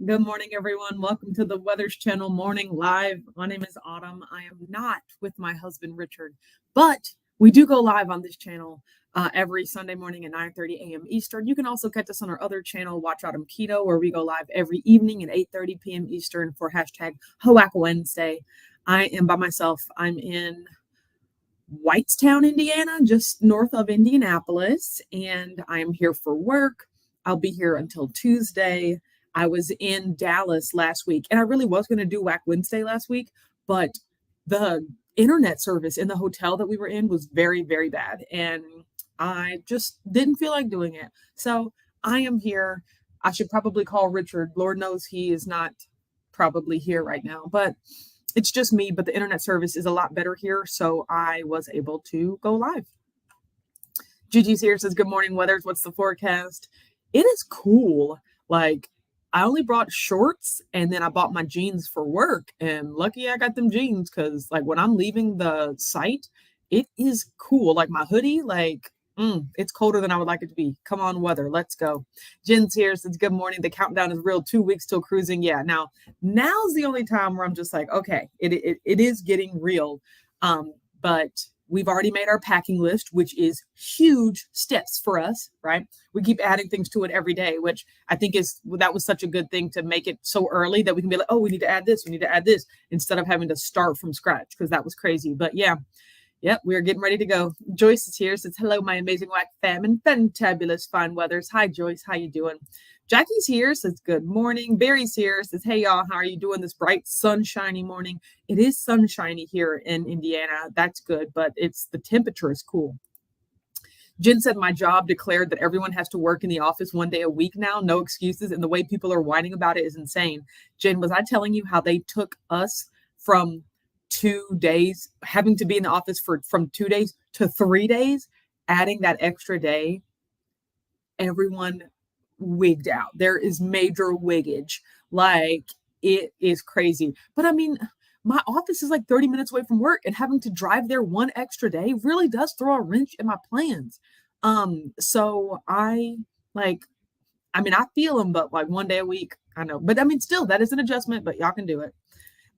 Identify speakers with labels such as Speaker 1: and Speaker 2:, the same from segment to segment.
Speaker 1: Good morning, everyone. Welcome to the Weathers Channel Morning Live. My name is Autumn. I am not with my husband, Richard, but we do go live on this channel every Sunday morning at 9:30 a.m. Eastern. You can also catch us on our other channel, Watch Autumn Keto, where we go live every evening at 8:30 p.m. Eastern for hashtag Hoac Wednesday. I am by myself. I'm in Whitestown, Indiana, just north of Indianapolis, and I am here for work. I'll be here until Tuesday. I was in Dallas last week, and I really was going to do Whack Wednesday last week, but the internet service in the hotel that we were in was very, very bad, and I just didn't feel like doing it. So I am here. I should probably call Richard. Lord knows he is not probably here right now, but it's just me, but the internet service is a lot better here, so I was able to go live. Gigi's here, says, good morning, Weathers. What's the forecast? It is cool. Like, I only brought shorts, and then I bought my jeans for work, and lucky I got them jeans, because, like, when I'm leaving the site, it is cool. Like, my hoodie, like, it's colder than I would like it to be. Come on, weather. Let's go. Jen's here, says, good morning. The countdown is real. 2 weeks till cruising. Yeah, now's the only time where I'm just like, okay, it is getting real. But we've already made our packing list, which is huge steps for us, right? We keep adding things to it every day, which I think that was such a good thing to make it so early that we can be like, oh, we need to add this, instead of having to start from scratch, because that was crazy. But yeah. Yep, we're getting ready to go. Joyce is here. Says, hello, my amazing whack fam and fantabulous fine weathers. Hi, Joyce. How you doing? Jackie's here. Says, good morning. Barry's here. Says, hey, y'all. How are you doing this bright, sunshiny morning? It is sunshiny here in Indiana. That's good, but the temperature is cool. Jen said, my job declared that everyone has to work in the office 1 day a week now. No excuses. And the way people are whining about it is insane. Jen, was I telling you how they took us from 2 days, having to be in the office from 2 days to 3 days, adding that extra day? Everyone wigged out. There is major wiggage. Like, it is crazy. But I mean, my office is like 30 minutes away from work, and having to drive there one extra day really does throw a wrench in my plans. So I feel them, but like 1 day a week, I know. But I mean, still, that is an adjustment, but y'all can do it.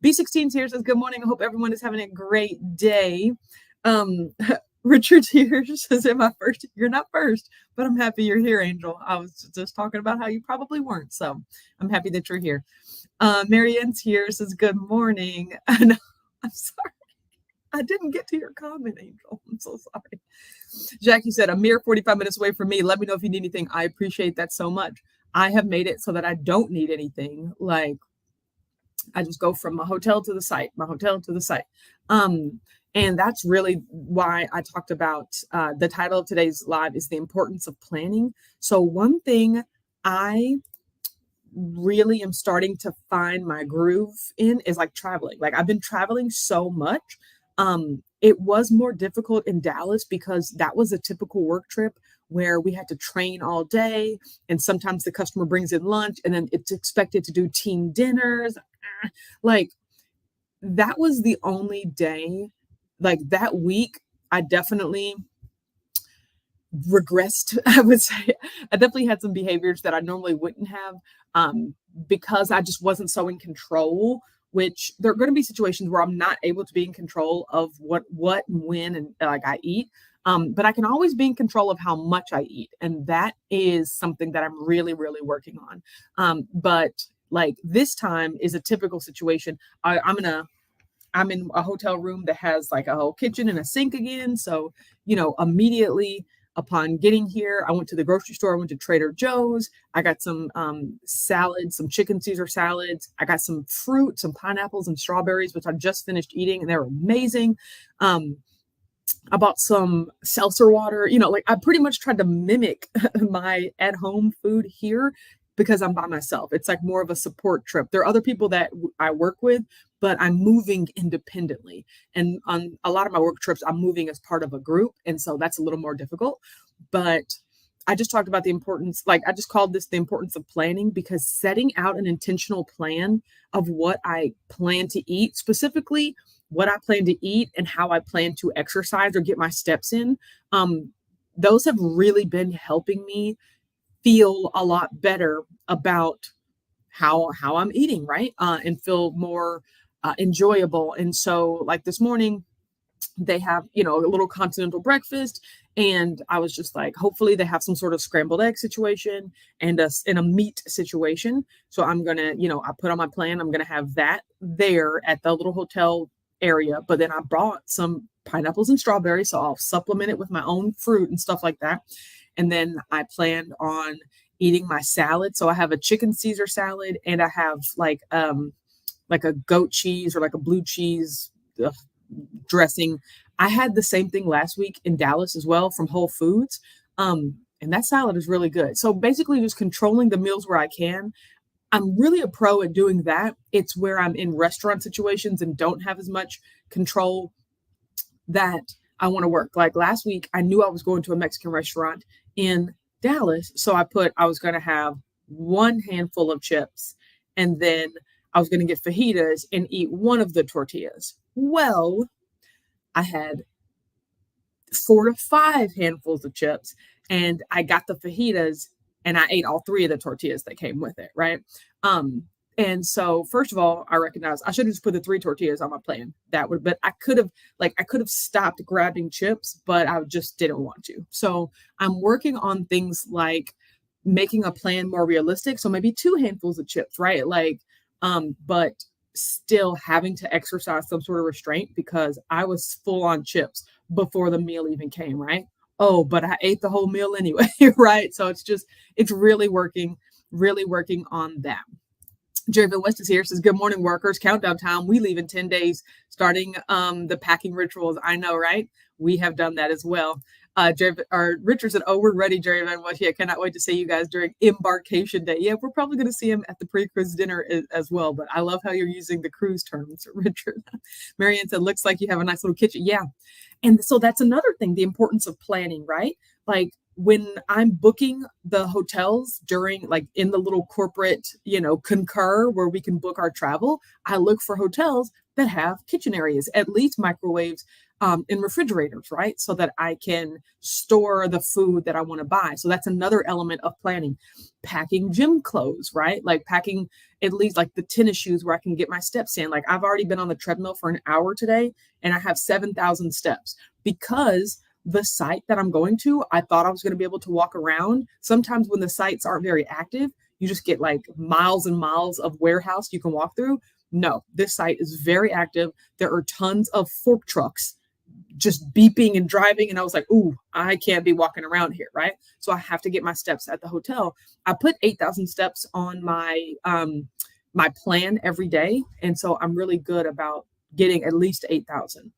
Speaker 1: B16's here, says, good morning. I hope everyone is having a great day. Richard's here, says, am I first? You're not first, but I'm happy you're here, Angel. I was just talking about how you probably weren't, so I'm happy that you're here. Marianne's here, says, good morning. And I'm sorry. I didn't get to your comment, Angel. I'm so sorry. Jackie said, a mere 45 minutes away from me. Let me know if you need anything. I appreciate that so much. I have made it so that I don't need anything. Like, I just go from my hotel to the site. And that's really why I talked about the title of today's live is the importance of planning. So one thing I really am starting to find my groove in is like traveling. Like, I've been traveling so much. It was more difficult in Dallas because that was a typical work trip where we had to train all day, and sometimes the customer brings in lunch, and then it's expected to do team dinners. Like, that was the only day. Like, that week, I definitely regressed. I would say I definitely had some behaviors that I normally wouldn't have, because I just wasn't so in control. Which there are going to be situations where I'm not able to be in control of what and when and like I eat. But I can always be in control of how much I eat. And that is something that I'm really, really working on. But like, this time is a typical situation. I'm in a hotel room that has like a whole kitchen and a sink again. So, immediately upon getting here, I went to the grocery store. I went to Trader Joe's. I got some salads, some chicken Caesar salads. I got some fruit, some pineapples and strawberries, which I just finished eating, and they were amazing. I bought some seltzer water. Like, I pretty much tried to mimic my at-home food here because I'm by myself. It's like more of a support trip. There are other people that I work with, but I'm moving independently. And on a lot of my work trips, I'm moving as part of a group. And so that's a little more difficult. But I just talked about the importance, like, I just called this the importance of planning, because setting out an intentional plan of what I plan to eat, specifically what I plan to eat and how I plan to exercise or get my steps in, those have really been helping me feel a lot better about how I'm eating, right? And feel more enjoyable. And so like this morning, they have, a little continental breakfast. And I was just like, hopefully they have some sort of scrambled egg situation and a meat situation. So I'm going to, I put on my plan, I'm going to have that there at the little hotel area. But then I brought some pineapples and strawberries. So I'll supplement it with my own fruit and stuff like that. And then I planned on eating my salad. So I have a chicken Caesar salad and I have like a goat cheese or like a blue cheese dressing. I had the same thing last week in Dallas as well from Whole Foods. And that salad is really good. So basically just controlling the meals where I can. I'm really a pro at doing that. It's where I'm in restaurant situations and don't have as much control that I want to work. Like last week, I knew I was going to a Mexican restaurant in Dallas. So I was going to have one handful of chips and then I was going to get fajitas and eat one of the tortillas. Well, I had 4 to 5 handfuls of chips and I got the fajitas and I ate all 3 of the tortillas that came with it. Right. And so first of all, I recognize I should have just put the 3 tortillas on my plan. But I could have stopped grabbing chips, but I just didn't want to. So I'm working on things like making a plan more realistic. So maybe 2 handfuls of chips, right? But still having to exercise some sort of restraint because I was full on chips before the meal even came, right? Oh, but I ate the whole meal anyway, right? So it's really working on that. Jervin West is here, says, good morning, workers. Countdown time. We leave in 10 days, starting the packing rituals. I know, right? We have done that as well. Richard said, oh, we're ready, Jervin. Well, yeah, cannot wait to see you guys during embarkation day. Yeah, we're probably going to see him at the pre-cruise dinner as well, but I love how you're using the cruise terms, Richard. Marianne said, looks like you have a nice little kitchen. Yeah. And so that's another thing, the importance of planning, right? Like, when I'm booking the hotels during in the little corporate, concur where we can book our travel, I look for hotels that have kitchen areas, at least microwaves and refrigerators, right? So that I can store the food that I want to buy. So that's another element of planning. Packing gym clothes, right? Like packing at least like the tennis shoes where I can get my steps in. Like I've already been on the treadmill for an hour today and I have 7,000 steps because the site that I'm going to, I thought I was going to be able to walk around. Sometimes when the sites aren't very active, you just get like miles and miles of warehouse you can walk through. No, this site is very active. There are tons of fork trucks just beeping and driving. And I was like, ooh, I can't be walking around here, right? So I have to get my steps at the hotel. I put 8,000 steps on my my plan every day. And so I'm really good about getting at least 8,000.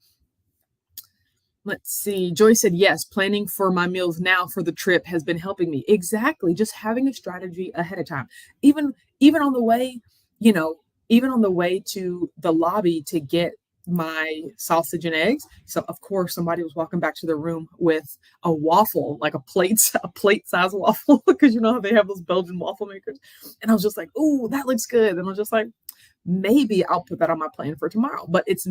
Speaker 1: Let's see. Joy said, yes, planning for my meals now for the trip has been helping me. Exactly. Just having a strategy ahead of time. Even on the way, even on the way to the lobby to get my sausage and eggs. So of course somebody was walking back to the room with a waffle, like a plate size waffle, because you know how they have those Belgian waffle makers. And I was just like, oh, that looks good. And I was just like, maybe I'll put that on my plan for tomorrow, but it's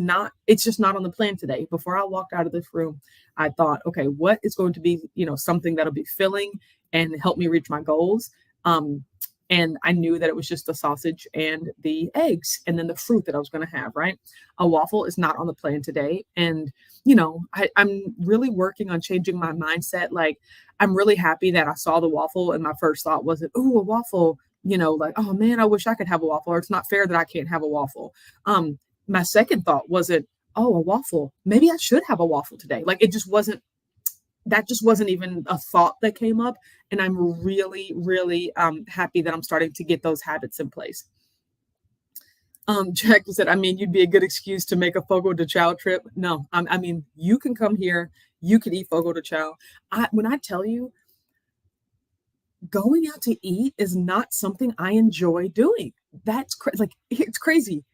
Speaker 1: just not on the plan today. Before I walked out of this room, I thought, okay, what is going to be, something that'll be filling and help me reach my goals. And I knew that it was just the sausage and the eggs and then the fruit that I was going to have, right? A waffle is not on the plan today. And, I'm really working on changing my mindset. Like, I'm really happy that I saw the waffle and my first thought wasn't, oh, a waffle, like, oh man, I wish I could have a waffle, or it's not fair that I can't have a waffle. My second thought wasn't, oh, a waffle, maybe I should have a waffle today. Like, that just wasn't even a thought that came up. And I'm really, really happy that I'm starting to get those habits in place. Jack said, you'd be a good excuse to make a Fogo de Chao trip. No, you can come here. You can eat Fogo de Chao. When I tell you, going out to eat is not something I enjoy doing. That's it's crazy.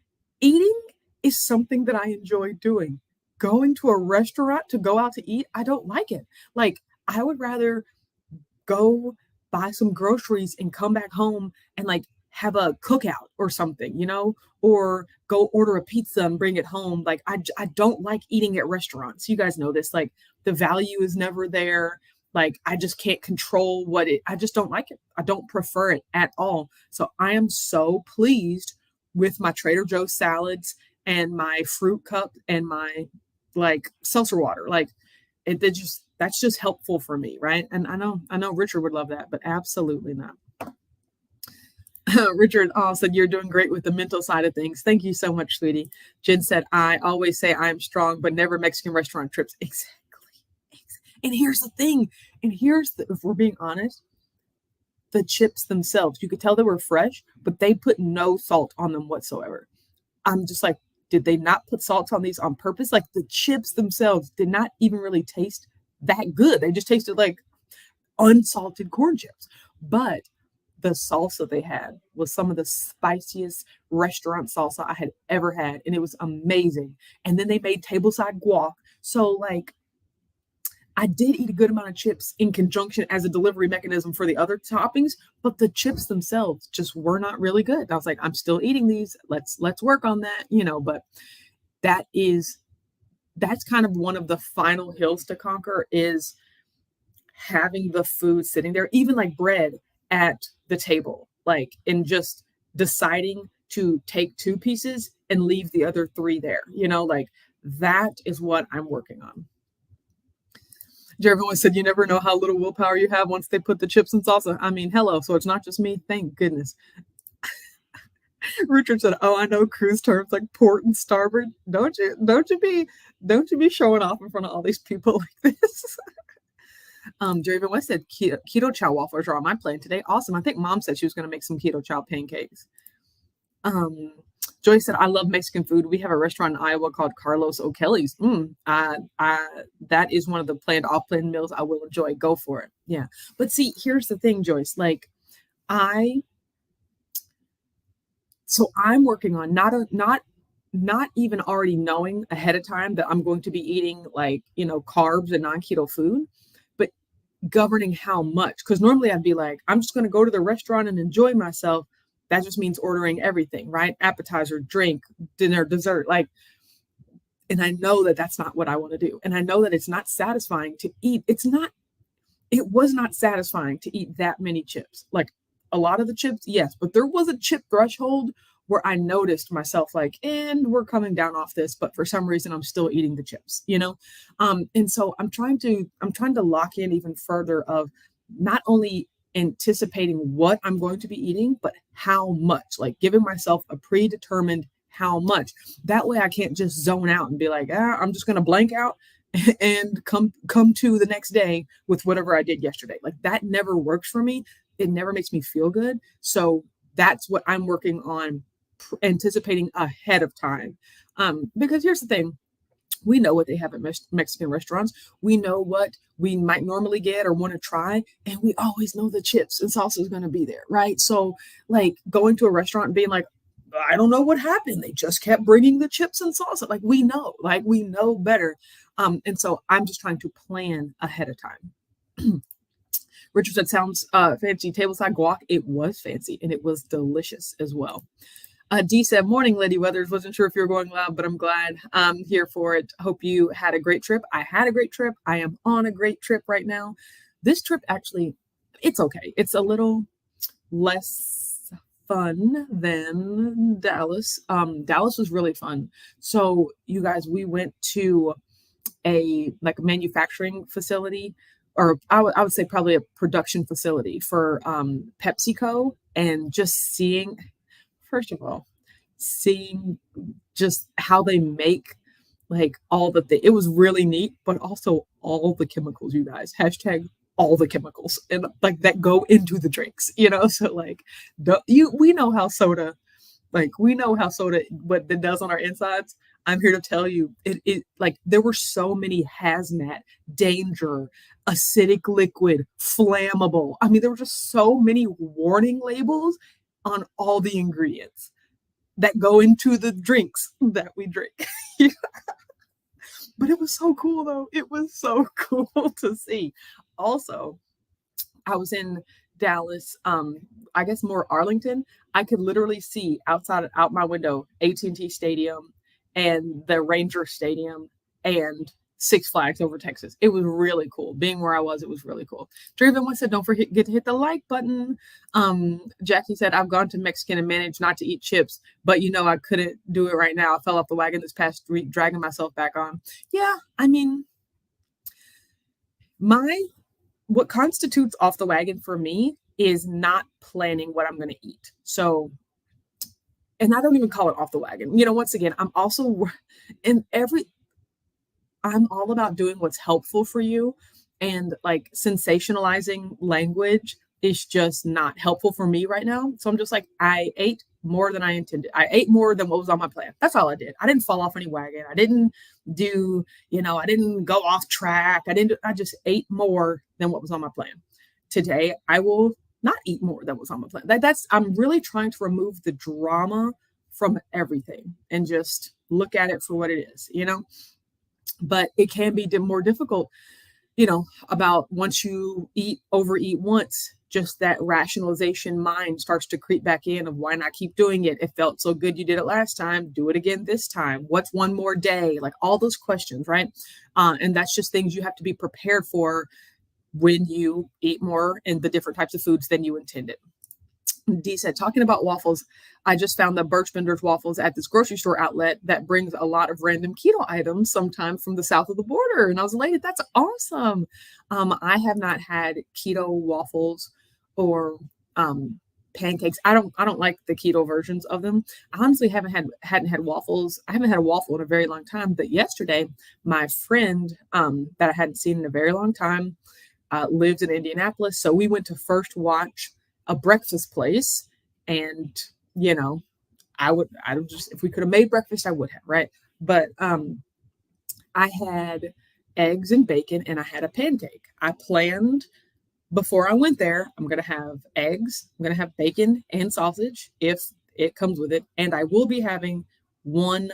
Speaker 1: Eating is something that I enjoy doing. Going to a restaurant to go out to eat, I don't like it. Like, I would rather go buy some groceries and come back home and like have a cookout or something, or go order a pizza and bring it home. Like, I don't like eating at restaurants. You guys know this, like the value is never there. Like, I just can't control I just don't like it. I don't prefer it at all. So I am so pleased with my Trader Joe's salads and my fruit cup and my like seltzer water. Like that's just helpful for me, right? And I know Richard would love that, but absolutely not. Richard said, you're doing great with the mental side of things. Thank you so much, sweetie. Jen said, I always say I'm strong, but never Mexican restaurant trips. Exactly. And here's the thing. If we're being honest, the chips themselves, you could tell they were fresh, but they put no salt on them whatsoever. I'm just like, did they not put salt on these on purpose? Like the chips themselves did not even really taste that good. They just tasted like unsalted corn chips. But the salsa they had was some of the spiciest restaurant salsa I had ever had. And it was amazing. And then they made tableside guac. So like, I did eat a good amount of chips in conjunction as a delivery mechanism for the other toppings, but the chips themselves just were not really good. I was like, I'm still eating these. Let's work on that, but that's kind of one of the final hills to conquer is having the food sitting there, even like bread at the table, like, and just deciding to take 2 pieces and leave the other 3 there, like that is what I'm working on. Everyone said, you never know how little willpower you have once they put the chips and salsa. I mean, hello. So it's not just me. Thank goodness. Richard said, oh, I know cruise terms like port and starboard. Don't you be showing off in front of all these people like this. Jerry Van West said, keto chow waffles are on my plate today. Awesome. I think mom said she was going to make some keto chow pancakes. Joy said, I love Mexican food. We have a restaurant in Iowa called Carlos O'Kelly's. That is one of the planned off-plan meals I will enjoy. Go for it. Yeah. But see, here's the thing, Joyce. Like I'm working on not even already knowing ahead of time that I'm going to be eating like, carbs and non-keto food, but governing how much. Because normally I'd be like, I'm just going to go to the restaurant and enjoy myself. That just means ordering everything, right? Appetizer, drink, dinner, dessert, and I know that that's not what I want to do. And I know that it's not satisfying to eat. It was not satisfying to eat that many chips. Like a lot of the chips, yes, but there was a chip threshold where I noticed myself like, and we're coming down off this, but for some reason I'm still eating the chips, And so I'm trying to lock in even further of not only anticipating what I'm going to be eating, but how much, like giving myself a predetermined how much. That way I can't just zone out and be like, I'm just going to blank out and come to the next day with whatever I did yesterday. Like that never works for me. It never makes me feel good. So that's what I'm working on, anticipating ahead of time. Because here's the thing. We know what they have at Mexican restaurants. We know what we might normally get or want to try. And we always know the chips and salsa is going to be there, right? So like going to a restaurant and being like, I don't know what happened. They just kept bringing the chips and salsa. Like we know better. And so I'm just trying to plan ahead of time. Richard said, sounds fancy. Tableside guac. It was fancy and it was delicious as well. D said, morning, Lady Weathers. Wasn't sure if you were going live, but I'm glad I'm here for it. Hope you had a great trip. I had a great trip. I am on a great trip right now. This trip actually, it's okay. It's a little less fun than Dallas. Dallas was really fun. So you guys, we went to a manufacturing facility, or I would say probably a production facility for PepsiCo, and just first of all, seeing just how they make all it was really neat, but also all the chemicals, you guys, hashtag all the chemicals and that go into the drinks, so we know how soda, what it does on our insides. I'm here to tell you it there were so many hazmat, danger, acidic liquid, flammable. I mean, there were just so many warning labels on all the ingredients that go into the drinks that we drink. But it was so cool though. It was so cool to see. Also, I was in Dallas, I guess more Arlington. I could literally see out my window, AT&T Stadium and the Ranger Stadium and Six Flags over Texas. It was really cool. Being where I was, it was really cool. Draven once said, don't forget to hit the like button. Jackie said, I've gone to Mexican and managed not to eat chips, but I couldn't do it right now. I fell off the wagon this past week, dragging myself back on. Yeah, I mean, what constitutes off the wagon for me is not planning what I'm going to eat. So, and I don't even call it off the wagon. Once again, I'm all about doing what's helpful for you, and like sensationalizing language is just not helpful for me right now. So I'm just like, I ate more than I intended. I ate more than what was on my plan. That's all I did. I didn't fall off any wagon. I didn't do, I didn't go off track. I just ate more than what was on my plan. Today, I will not eat more than was on my plan. I'm really trying to remove the drama from everything and just look at it for what it is, but it can be more difficult, about once you overeat once, just that rationalization mind starts to creep back in of why not keep doing it? It felt so good. You did it last time. Do it again this time. What's one more day? Like all those questions, right? And that's just things you have to be prepared for when you eat more and the different types of foods than you intended. D said, talking about waffles, I just found the Birchbender's waffles at this grocery store outlet that brings a lot of random keto items, sometimes from the south of the border. And I was elated. That's awesome. I have not had keto waffles or pancakes. I don't like the keto versions of them. I honestly hadn't had waffles. I haven't had a waffle in a very long time. But yesterday, my friend that I hadn't seen in a very long time lives in Indianapolis. So we went to First Watch, a breakfast place, and I would just, if we could have made breakfast, I would have, right? But I had eggs and bacon and I had a pancake. I planned before I went there, I'm going to have eggs, I'm going to have bacon and sausage if it comes with it, and I will be having one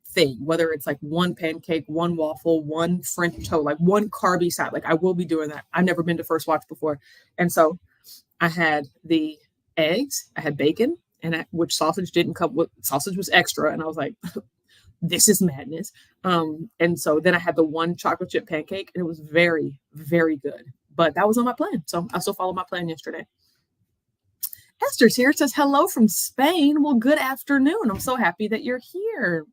Speaker 1: thing, whether it's like one pancake, one waffle, one French toast, like one carby side. Like I will be doing that. I've never been to First Watch before, and so I had the eggs, I had bacon, and which sausage didn't come with. Sausage was extra, and I was like, this is madness. And so then I had the one chocolate chip pancake, and it was very, very good. But that was on my plan, so I still followed my plan yesterday. Esther's here. It says, hello from Spain. Well, good afternoon. I'm so happy that you're here.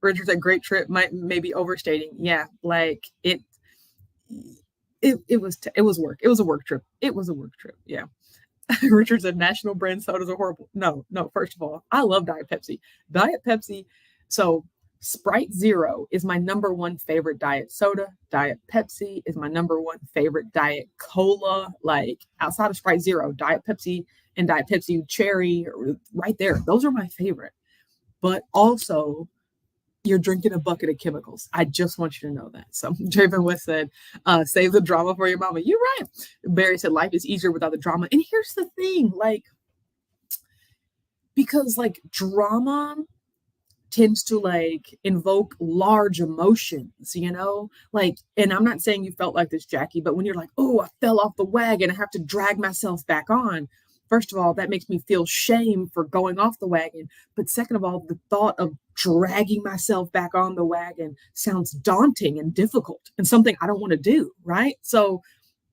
Speaker 1: Richard said, great trip. Maybe overstating. Yeah, like it was work. It was a work trip. It was a work trip. Yeah. Richard said, national brand sodas are horrible. No. First of all, I love Diet Pepsi. Diet Pepsi. So Sprite Zero is my number one favorite diet soda. Diet Pepsi is my number one favorite diet cola. Like outside of Sprite Zero, Diet Pepsi and Diet Pepsi Cherry are right there. Those are my favorite. But also, you're drinking a bucket of chemicals. I just want you to know that. So Draven West said, save the drama for your mama. You're right. Barry said, life is easier without the drama. And here's the thing, like, because like drama tends to like invoke large emotions, like, and I'm not saying you felt like this, Jackie, but when you're like, oh, I fell off the wagon, I have to drag myself back on. First of all, that makes me feel shame for going off the wagon. But second of all, the thought of dragging myself back on the wagon sounds daunting and difficult and something I don't want to do, right? So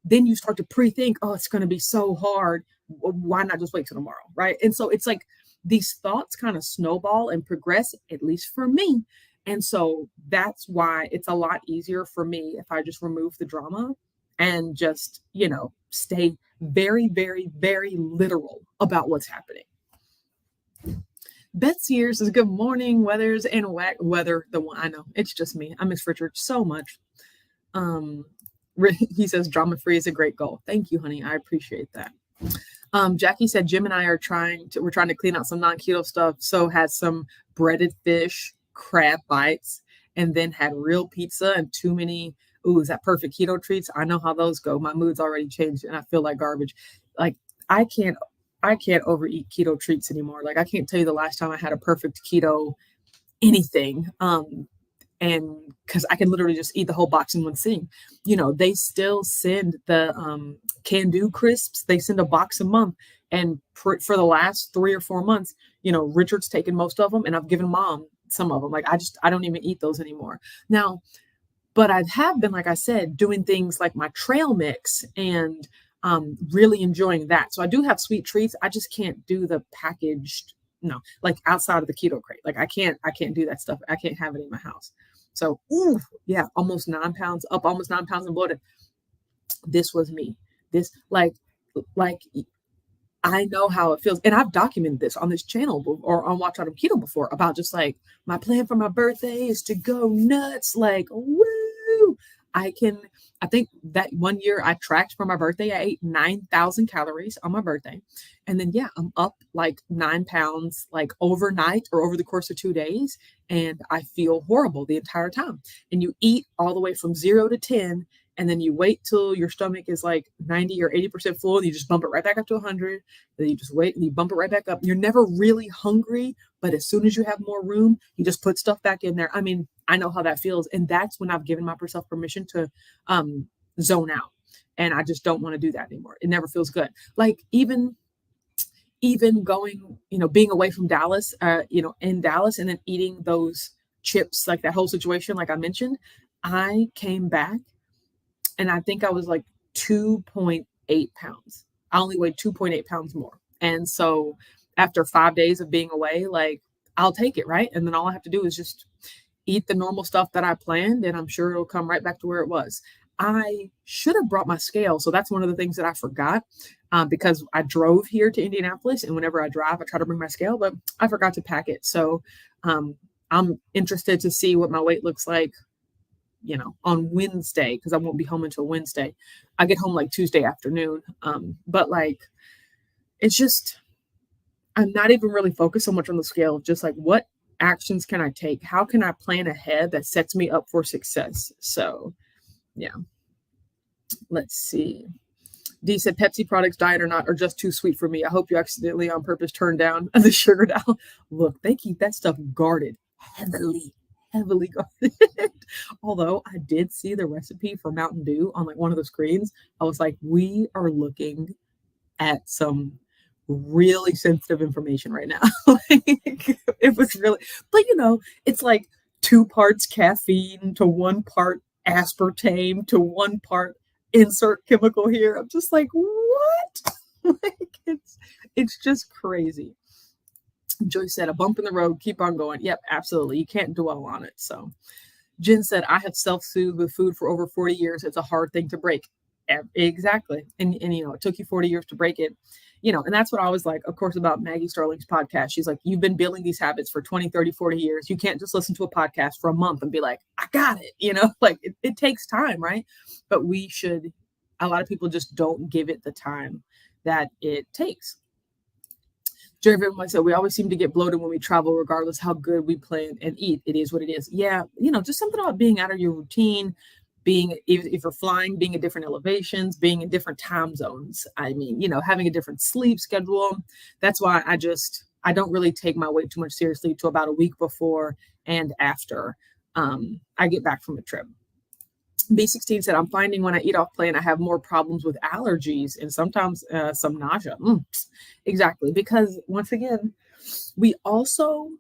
Speaker 1: then you start to pre-think, oh, it's going to be so hard. Why not just wait till tomorrow, right? And so it's like these thoughts kind of snowball and progress, at least for me. And so that's why it's a lot easier for me if I just remove the drama and just, stay very, very, very literal about what's happening. Betsy here says, good morning, weathers and weather. The one I know, it's just me. I miss Richard so much. He says, drama free is a great goal. Thank you, honey. I appreciate that. Jackie said, Jim and I we're trying to clean out some non-keto stuff. So had some breaded fish, crab bites, and then had real pizza and too many. Ooh, is that perfect keto treats? I know how those go. My mood's already changed and I feel like garbage. Like I can't overeat keto treats anymore. Like I can't tell you the last time I had a perfect keto anything. And because I can literally just eat the whole box in one sitting. They still send the Can Do crisps. They send a box a month. And for the last 3 or 4 months, Richard's taken most of them and I've given mom some of them. Like I don't even eat those anymore. Now, but I have been, like I said, doing things like my trail mix and really enjoying that. So I do have sweet treats. I just can't do the packaged, no, like outside of the keto crate. Like I can't do that stuff. I can't have it in my house. So, ooh, yeah, almost 9 pounds up, almost 9 pounds and bloated. This was me. This like I know how it feels. And I've documented this on this channel or on Watch Out of Keto before about just like my plan for my birthday is to go nuts. Like, woo! I think that one year I tracked for my birthday, I ate 9,000 calories on my birthday. And then, yeah, I'm up like 9 pounds, like overnight or over the course of 2 days. And I feel horrible the entire time. And you eat all the way from 0 to 10, and then you wait till your stomach is like 90 or 80% full, and you just bump it right back up to 100. Then you just wait and you bump it right back up. You're never really hungry, but as soon as you have more room, you just put stuff back in there. I mean, I know how that feels. And that's when I've given myself permission to zone out. And I just don't want to do that anymore. It never feels good. Like even going, being away from Dallas, in Dallas and then eating those chips, like that whole situation, like I mentioned, I came back and I think I was like 2.8 pounds. I only weighed 2.8 pounds more. And so after 5 days of being away, like I'll take it, right? And then all I have to do is just eat the normal stuff that I planned, and I'm sure it'll come right back to where it was. I should have brought my scale. So that's one of the things that I forgot because I drove here to Indianapolis, and whenever I drive, I try to bring my scale, but I forgot to pack it. So I'm interested to see what my weight looks like on Wednesday, because I won't be home until Wednesday. I get home like Tuesday afternoon. But like, it's just, I'm not even really focused so much on the scale, just like what actions can I take? How can I plan ahead that sets me up for success? So yeah, let's see. D said Pepsi products, diet or not, are just too sweet for me. I hope you accidentally on purpose turned down the sugar down. Look, they keep that stuff guarded heavily guarded. Although I did see the recipe for Mountain Dew on like one of the screens. I was like, we are looking at some really sensitive information right now. Like, it was really, but it's like 2 parts caffeine to 1 part aspartame to 1 part insert chemical here. I'm just like, what? Like it's just crazy. Joyce said, a bump in the road, keep on going. Yep, absolutely. You can't dwell on it. So Jen said, I have self-soothed with food for over 40 years. It's a hard thing to break. Exactly. And it took you 40 years to break it. And that's what I was like, of course, about Maggie Sterling's podcast. She's like, you've been building these habits for 20, 30, 40 years. You can't just listen to a podcast for a month and be like, I got it. Like it takes time, right? But a lot of people just don't give it the time that it takes. Jerry said, we always seem to get bloated when we travel, regardless how good we plan and eat. It is what it is. Yeah. Just something about being out of your routine, being, if you're flying, being at different elevations, being in different time zones. I mean, having a different sleep schedule. That's why I don't really take my weight too much seriously till about a week before and after I get back from a trip. B16 said, I'm finding when I eat off plan, I have more problems with allergies and sometimes some nausea. Exactly. Because once again, we also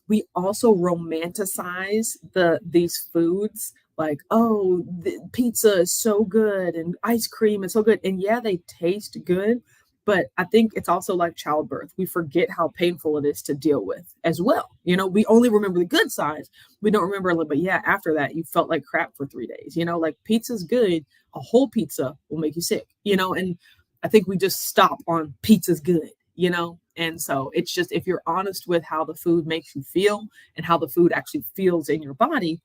Speaker 1: romanticize these foods like, oh, the pizza is so good and ice cream is so good. And yeah, they taste good. But I think it's also like childbirth. We forget how painful it is to deal with as well. We only remember the good sides. We don't remember, but yeah, after that, you felt like crap for 3 days. Like pizza's good. A whole pizza will make you sick, and I think we just stop on pizza's good, and so it's just, if you're honest with how the food makes you feel and how the food actually feels in your body,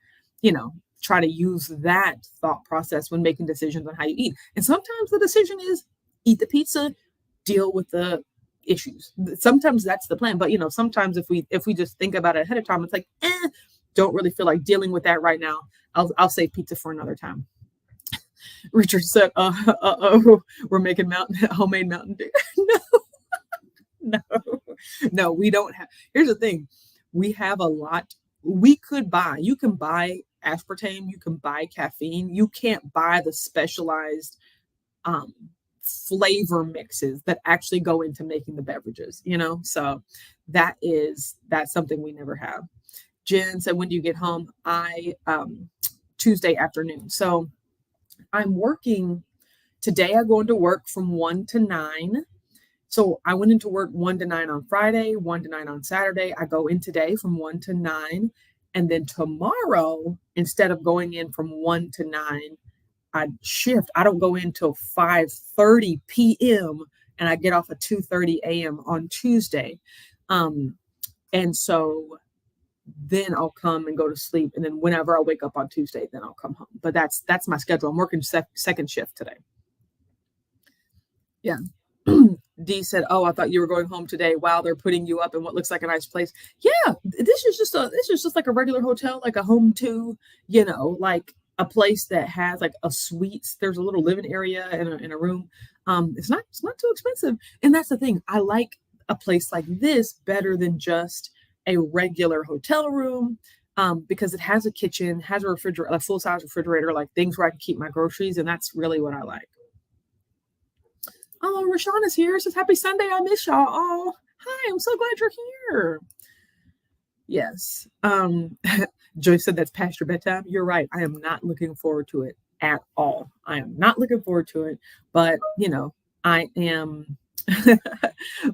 Speaker 1: try to use that thought process when making decisions on how you eat. And sometimes the decision is eat the pizza, deal with the issues. Sometimes that's the plan, but sometimes if we just think about it ahead of time, it's like, don't really feel like dealing with that right now. I'll save pizza for another time. Richard said, we're making homemade Mountain Dew. No, we don't have. Here's the thing. We have a lot. You can buy aspartame, you can buy caffeine. You can't buy the specialized flavor mixes that actually go into making the beverages, so that's something we never have. Jen said, when do you get home? Tuesday afternoon. So I'm working today. I go into work from 1 to 9. So I went into work 1 to 9 on Friday, 1 to 9 on Saturday. I go in today from 1 to 9. And then tomorrow, instead of going in from 1 to 9, I shift. I don't go in till 5:30 p.m. and I get off at 2:30 a.m. on Tuesday. And so then I'll come and go to sleep. And then whenever I wake up on Tuesday, then I'll come home. But that's my schedule. I'm working second shift today. Yeah. Dee said, "Oh, I thought you were going home today. Wow, they're putting you up in what looks like a nice place." Yeah, this is just like a regular hotel, like a home to, like a place that has like a suite. There's a little living area and a room. It's not too expensive, and that's the thing. I like a place like this better than just a regular hotel room, because it has a kitchen, has a refrigerator, a full size refrigerator, like things where I can keep my groceries, and that's really what I like. Oh, Rashawn is here. Says, happy Sunday. I miss y'all. Oh, hi. I'm so glad you're here. Yes. Joyce said that's past your bedtime. You're right. I am not looking forward to it at all. I am not looking forward to it, but I am,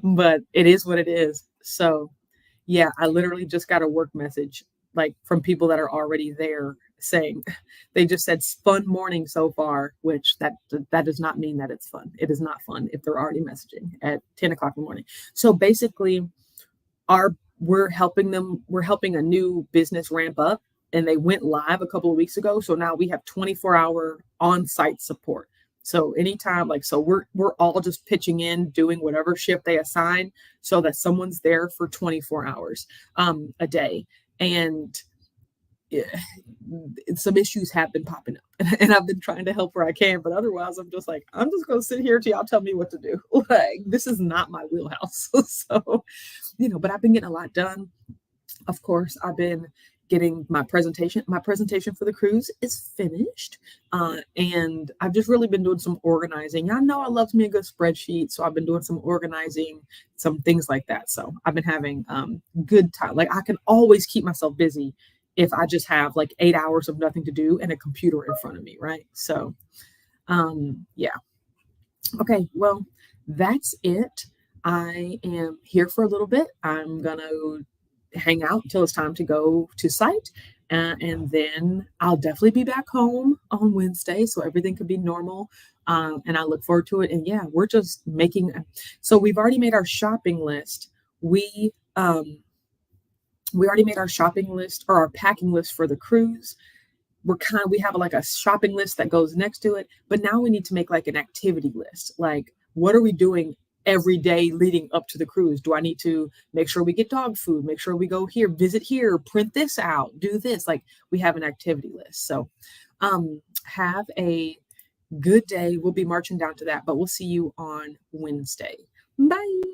Speaker 1: but it is what it is. So yeah, I literally just got a work message like from people that are already there saying they just said fun morning so far, which that does not mean that it's fun. It is not fun if they're already messaging at 10 o'clock in the morning. So basically we're helping a new business ramp up, and they went live a couple of weeks ago. So now we have 24-hour on-site support. So anytime, we're all just pitching in, doing whatever shift they assign so that someone's there for 24 hours a day. And some issues have been popping up, and I've been trying to help where I can, but otherwise I'm just going to sit here till y'all tell me what to do. Like, this is not my wheelhouse. So, but I've been getting a lot done. Of course, I've been getting my presentation for the cruise is finished. And I've just really been doing some organizing. I know I love me a good spreadsheet. So I've been doing some organizing, some things like that. So I've been having good time. Like, I can always keep myself busy if I just have like 8 hours of nothing to do and a computer in front of me. Right. So, yeah. Okay. Well, that's it. I am here for a little bit. I'm going to hang out until it's time to go to site. And then I'll definitely be back home on Wednesday, so everything could be normal. And I look forward to it. And yeah, we're just so we've already made our shopping list. We already made our shopping list, or our packing list for the cruise. We have like a shopping list that goes next to it, but now we need to make like an activity list. Like, what are we doing every day leading up to the cruise? Do I need to make sure we get dog food, make sure we go here, visit here, print this out, do this? Like, we have an activity list. So have a good day. We'll be marching down to that, but we'll see you on Wednesday. Bye.